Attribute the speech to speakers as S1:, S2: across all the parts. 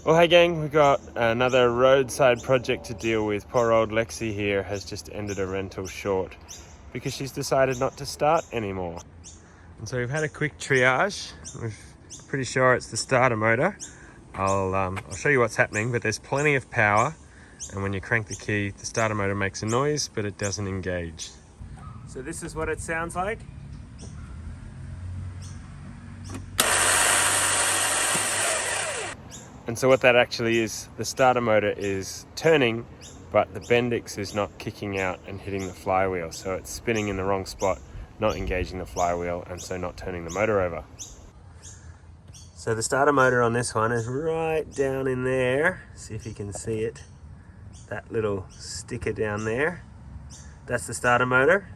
S1: Well, hey gang, we've got another roadside project to deal with. Poor old Lexi here has just ended a rental short because she's decided not to start anymore. And so we've had a quick triage. We're pretty sure it's the starter motor. I'll show you what's happening, but there's plenty of power. And when you crank the key, the starter motor makes a noise, but it doesn't engage. So this is what it sounds like. And so what that actually is, the starter motor is turning, but the Bendix is not kicking out and hitting the flywheel. So it's spinning in the wrong spot, not engaging the flywheel, and so not turning the motor over. So the starter motor on this one is right down in there. See if you can see it. That little sticker down there. That's the starter motor.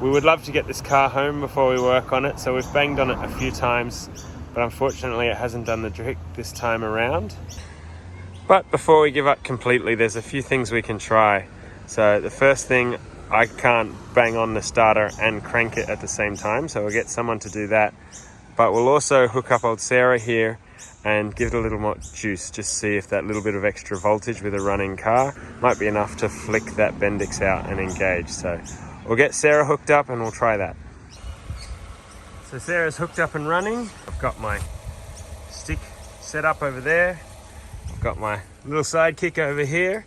S1: We would love to get this car home before we work on it, so we've banged on it a few times. But unfortunately it hasn't done the trick this time around. But before we give up completely, there's a few things we can try. So the first thing, I can't bang on the starter and crank it at the same time, so we'll get someone to do that. But we'll also hook up old Sarah here and give it a little more juice, just see if that little bit of extra voltage with a running car might be enough to flick that Bendix out and engage. So we'll get Sarah hooked up and we'll try that. So Sarah's hooked up and running. I've got my stick set up over there. I've got my little sidekick over here.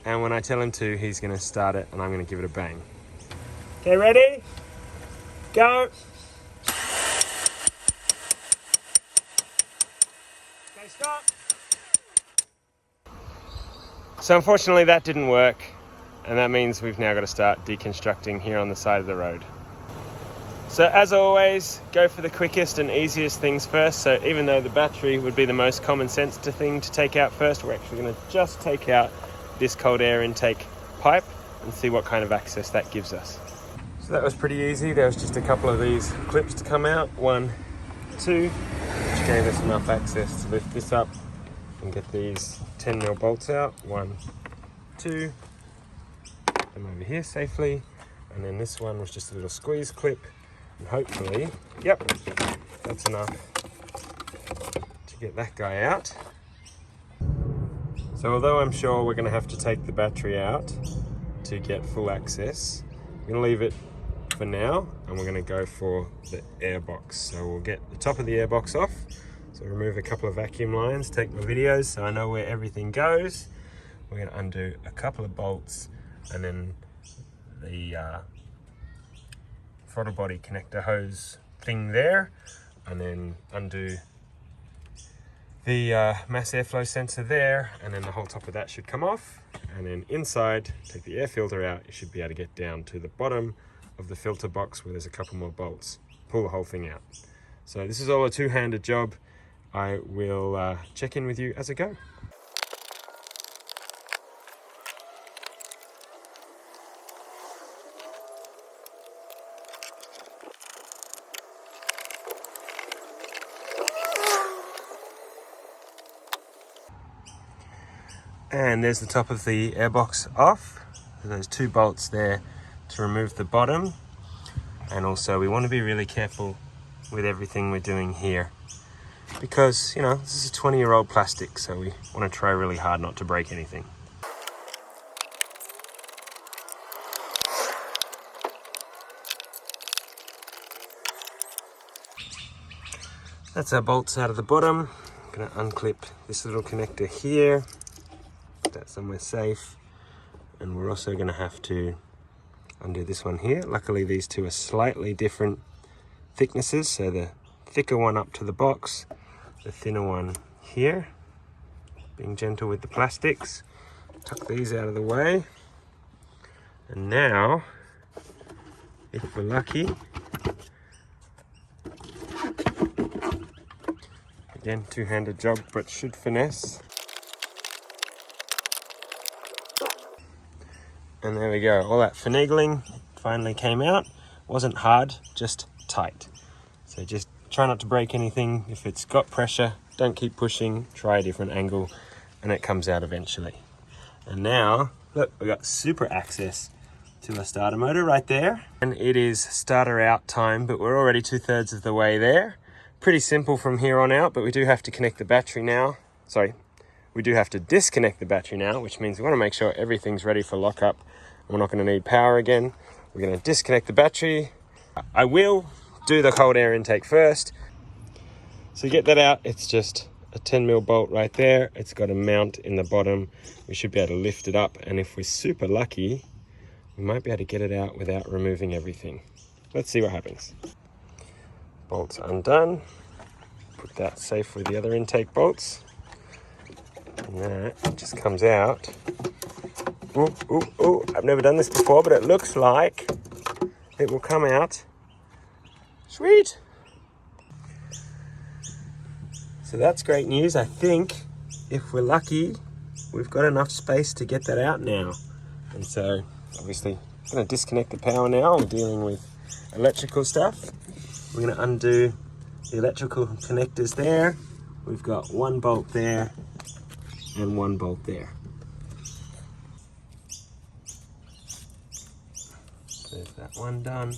S1: And when I tell him to, he's gonna start it and I'm gonna give it a bang. Okay, ready? Go. Okay, stop. So unfortunately that didn't work. And that means we've now got to start deconstructing here on the side of the road. So as always, go for the quickest and easiest things first. So even though the battery would be the most common sense thing to take out first, we're actually going to just take out this cold air intake pipe and see what kind of access that gives us. So that was pretty easy. There was just a couple of these clips to come out, 1, 2, which gave us enough access to lift this up and get these 10mm bolts out. 1, 2, put them over here safely. And then this one was just a little squeeze clip. And hopefully, yep, that's enough to get that guy out. So although I'm sure we're going to have to take the battery out to get full access, I'm going to leave it for now and we're going to go for the air box. So we'll get the top of the air box off. So remove a couple of vacuum lines, take my videos so I know where everything goes. We're going to undo a couple of bolts and then the throttle body connector hose thing there, and then undo the mass airflow sensor there, and then the whole top of that should come off. And then inside, take the air filter out. You should be able to get down to the bottom of the filter box where there's a couple more bolts. Pull the whole thing out. So this is all a two-handed job. I will check in with you as I go. And there's the top of the airbox off. There's 2 bolts there to remove the bottom. And also we want to be really careful with everything we're doing here because, you know, this is a 20-year-old plastic, so we want to try really hard not to break anything. That's our bolts out of the bottom. I'm going to unclip this little connector here. That somewhere safe, and we're also going to have to undo this one here. Luckily these two are slightly different thicknesses, so the thicker one up to the box, the thinner one here. Being gentle with the plastics, tuck these out of the way, and now if we're lucky, again two-handed job but should finesse. And there we go, all that finagling finally came out. Wasn't hard, just tight. So just try not to break anything. If it's got pressure, don't keep pushing, try a different angle, and it comes out eventually. And now, look, we've got super access to a starter motor right there. And it is starter out time, but we're already 2/3 of the way there. Pretty simple from here on out, but we do have to connect the battery now. Sorry, we do have to disconnect the battery now, which means we want to make sure everything's ready for lockup. We're not going to need power again. We're going to disconnect the battery. I will do the cold air intake first. So get that out. It's just a 10mm bolt right there. It's got a mount in the bottom. We should be able to lift it up, and if we're super lucky, we might be able to get it out without removing everything. Let's see what happens. Bolts undone. Put that safe with the other intake bolts. And that just comes out. Ooh, ooh, ooh. I've never done this before, but it looks like it will come out. Sweet. So that's great news. I think if we're lucky, we've got enough space to get that out now. And so obviously I'm going to disconnect the power now. We're dealing with electrical stuff. We're going to undo the electrical connectors there. We've got one bolt there and one bolt there. There's that one done.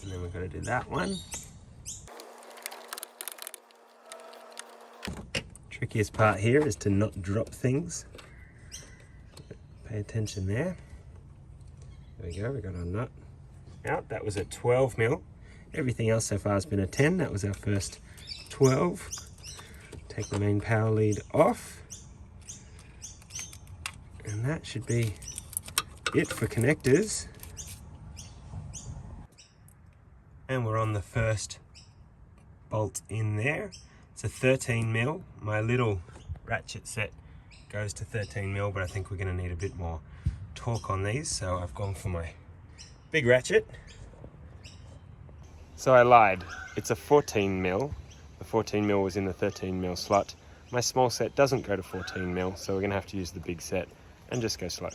S1: And then we've got to do that one. Trickiest part here is to not drop things. Pay attention there. There we go, we got our nut out. That was a 12mm. Everything else so far has been a 10. That was our first 12. Take the main power lead off. And that should be it for connectors. And we're on the first bolt in there. It's a 13mm. My little ratchet set goes to 13mm, but I think we're going to need a bit more torque on these, so I've gone for my big ratchet. So I lied. It's a 14mm. The 14mm was in the 13mm slot. My small set doesn't go to 14mm, so we're going to have to use the big set and just go slow.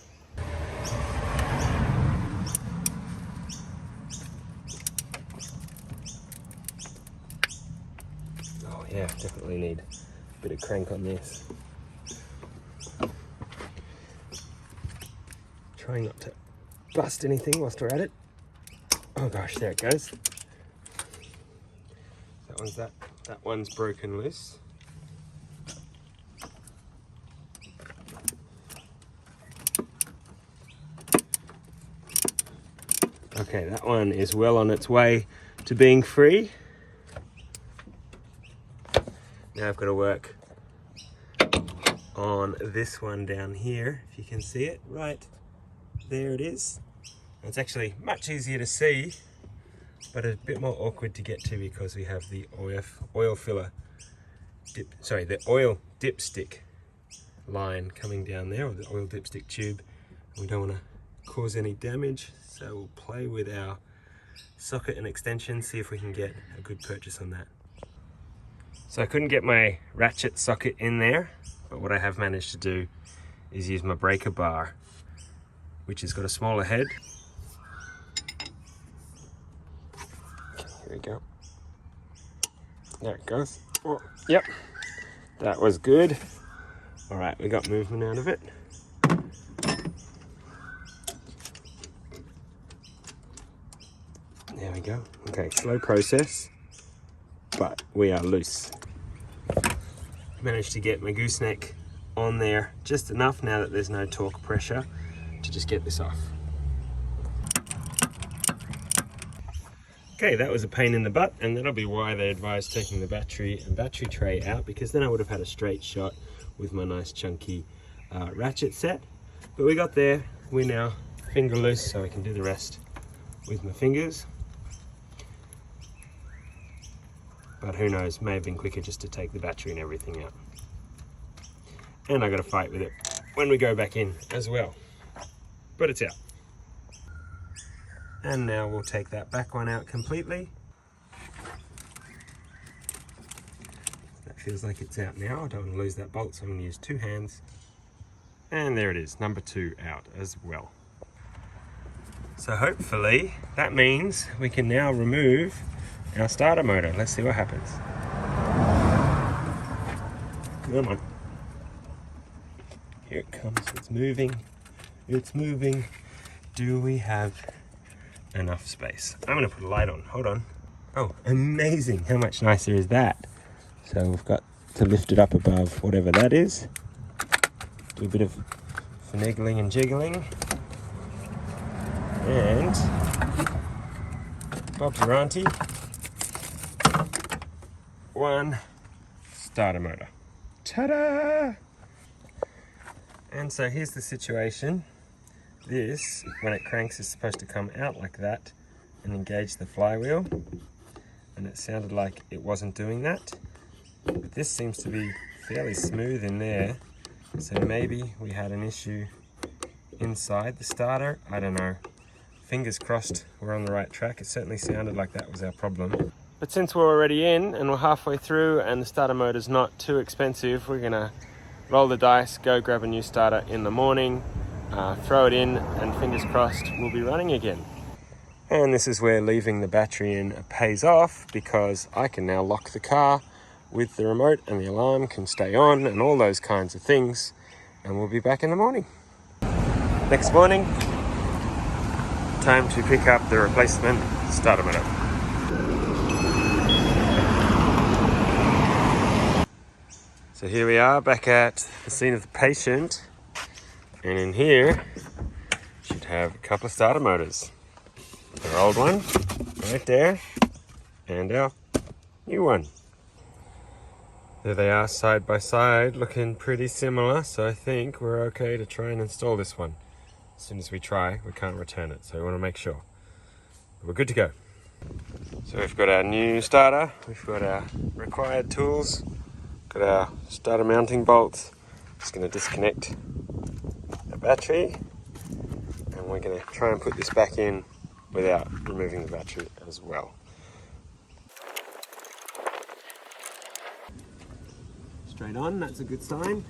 S1: Oh yeah, definitely need a bit of crank on this. Trying not to bust anything whilst we're at it. Oh gosh, there it goes. That one's broken loose. Okay, that one is well on its way to being free. Now I've got to work on this one down here, if you can see it. Right there it is. It's actually much easier to see, but a bit more awkward to get to because we have the oil filler dip, sorry, the oil dipstick line coming down there, or the oil dipstick tube. We don't want to cause any damage, so we'll play with our socket and extension, see if we can get a good purchase on that. So I couldn't get my ratchet socket in there, but what I have managed to do is use my breaker bar, which has got a smaller head. Here we go. There it goes. Oh, yep, that was good. All right, we got movement out of it. There we go. Okay, slow process, but we are loose. Managed to get my gooseneck on there just enough now that there's no torque pressure to just get this off. Okay, that was a pain in the butt, and that'll be why they advised taking the battery and battery tray out, because then I would have had a straight shot with my nice chunky ratchet set. But we got there. We're now finger loose, so I can do the rest with my fingers. But who knows, may have been quicker just to take the battery and everything out. And I got to fight with it when we go back in as well. But it's out. And now we'll take that back one out completely. That feels like it's out now. I don't want to lose that bolt, so I'm going to use two hands. And there it is, number 2 out as well. So hopefully that means we can now remove our starter motor. Let's see what happens. Come on. Here it comes. It's moving. It's moving. Do we have enough space? I'm going to put a light on. Hold on. Oh, amazing. How much nicer is that? So we've got to lift it up above whatever that is. Do a bit of finagling and jiggling. And Bob's your auntie. One starter motor. Ta-da! And so here's the situation. This, when it cranks, is supposed to come out like that and engage the flywheel. And it sounded like it wasn't doing that. But this seems to be fairly smooth in there. So maybe we had an issue inside the starter. I don't know. Fingers crossed we're on the right track. It certainly sounded like that was our problem. But since we're already in and we're halfway through and the starter motor's not too expensive, we're gonna roll the dice, go grab a new starter in the morning, throw it in, and fingers crossed we'll be running again. And this is where leaving the battery in pays off, because I can now lock the car with the remote and the alarm can stay on and all those kinds of things. And we'll be back in the morning. Next morning, time to pick up the replacement starter motor. So here we are back at the scene of the patient. And in here, should have a couple of starter motors. Our old one, right there, and our new one. There they are side by side, looking pretty similar, so I think we're okay to try and install this one. As soon as we try, we can't return it, so we want to make sure. We're good to go. So we've got our new starter, we've got our required tools, got our starter mounting bolts. Just going to disconnect the battery, and we're going to try and put this back in without removing the battery as well. Straight on, that's a good sign.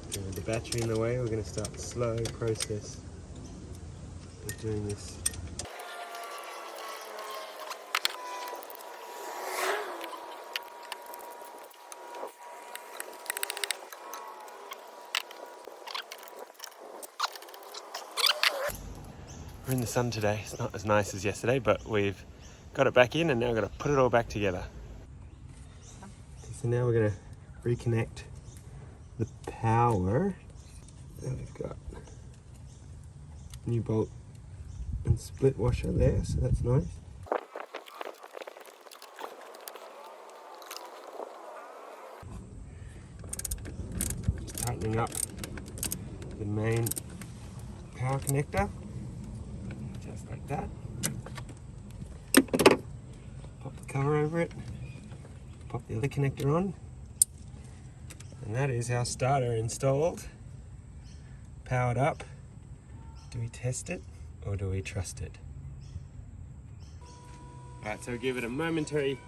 S1: With the battery in the way, we're going to start the slow process of doing this. We're in the sun today. It's not as nice as yesterday, but we've got it back in and now we're going to put it all back together. So now we're going to reconnect the power. And we've got new bolt and split washer there, so that's nice. Just tightening up the main power connector. Like that. Pop the cover over it, pop the other connector on, and that is our starter installed, powered up. Do we test it or do we trust it? Alright, so give it a momentary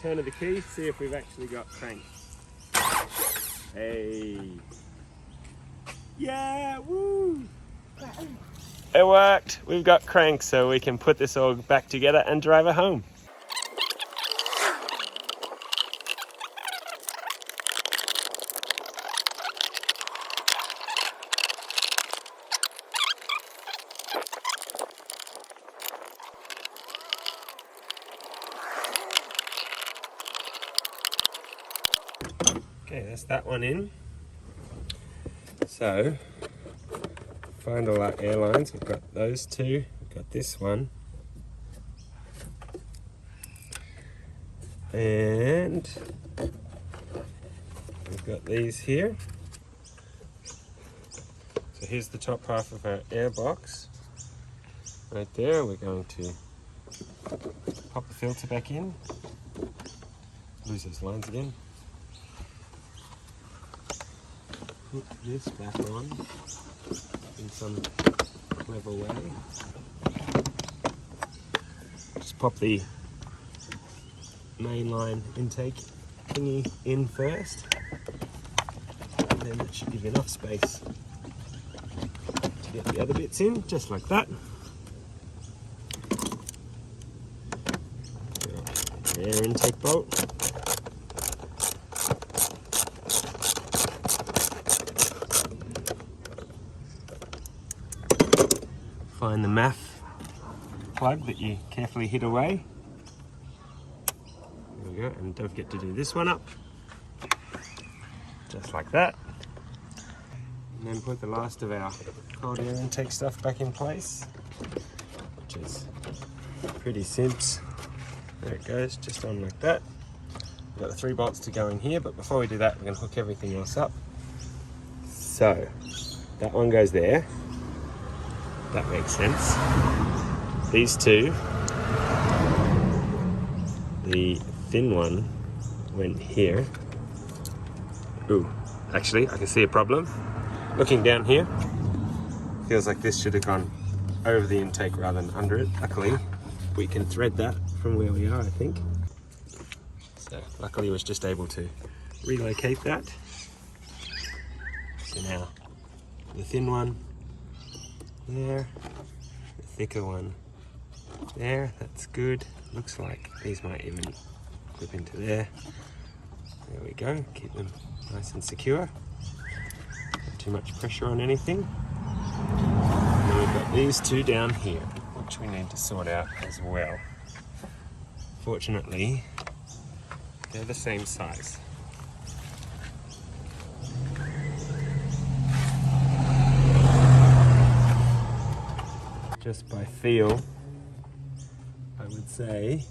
S1: turn of the key, see if we've actually got crank. Hey! Yeah! Woo! It worked! We've got crank, so we can put this all back together and drive it home. Okay, that's that one in. So, find all our airlines. We've got those two, we've got this one, and we've got these here. So here's the top half of our air box. Right there, we're going to pop the filter back in. Lose those lines again. Put this back on in some clever way. Just pop the mainline intake thingy in first, and then that should give you enough space to get the other bits in, just like that. Air intake bolt. find the MAF plug that you carefully hid away. There we go, and don't forget to do this one up. Just like that. And then put the last of our cold air intake stuff back in place, which is pretty simps. There it goes, just on like that. We've got the 3 bolts to go in here, but before we do that, we're going to hook everything else up. So, that one goes there. That makes sense. These two, the thin one went here. Ooh, actually, I can see a problem. Looking down here, feels like this should have gone over the intake rather than under it. Luckily, we can thread that from where we are, I think. So luckily I was just able to relocate that. So now the thin one there, the thicker one there, that's good. Looks like these might even clip into there. There we go, keep them nice and secure. Not too much pressure on anything. And then we've got these two down here, which we need to sort out as well. Fortunately, they're the same size. Just by feel, I would say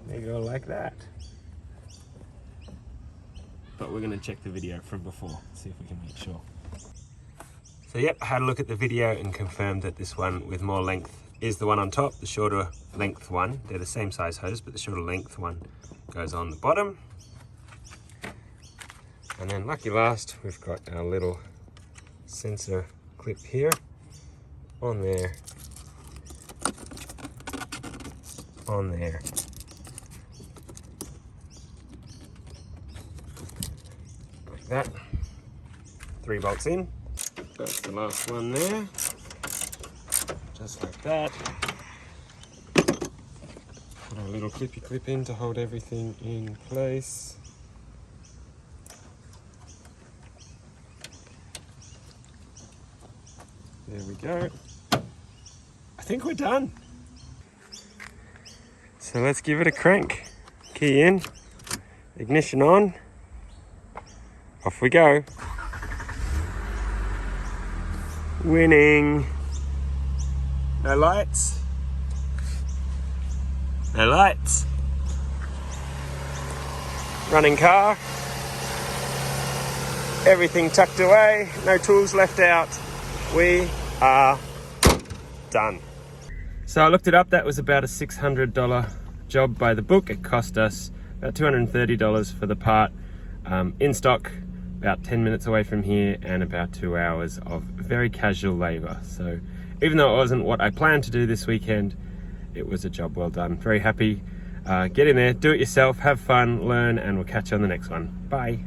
S1: they go like that. But we're going to check the video from before, see if we can make sure. So yep, I had a look at the video and confirmed that this one with more length is the one on top. The shorter length one, they're the same size hose, but the shorter length one goes on the bottom. And then lucky last, we've got our little sensor clip here, on there, on there. Like that. 3 bolts in. That's the last one there. Just like that. Put our little clippy clip in to hold everything in place. There we go. I think we're done. So let's give it a crank. Key in, ignition on, off we go. Winning. No lights. No lights. Running car. Everything tucked away. No tools left out. We are done. So I looked it up. That was about a $600 job by the book. It cost us about $230 for the part. In stock, about 10 minutes away from here, and about 2 hours of very casual labor. So even though it wasn't what I planned to do this weekend, it was a job well done. Very happy. Get in there, do it yourself, have fun, learn, and we'll catch you on the next one. Bye.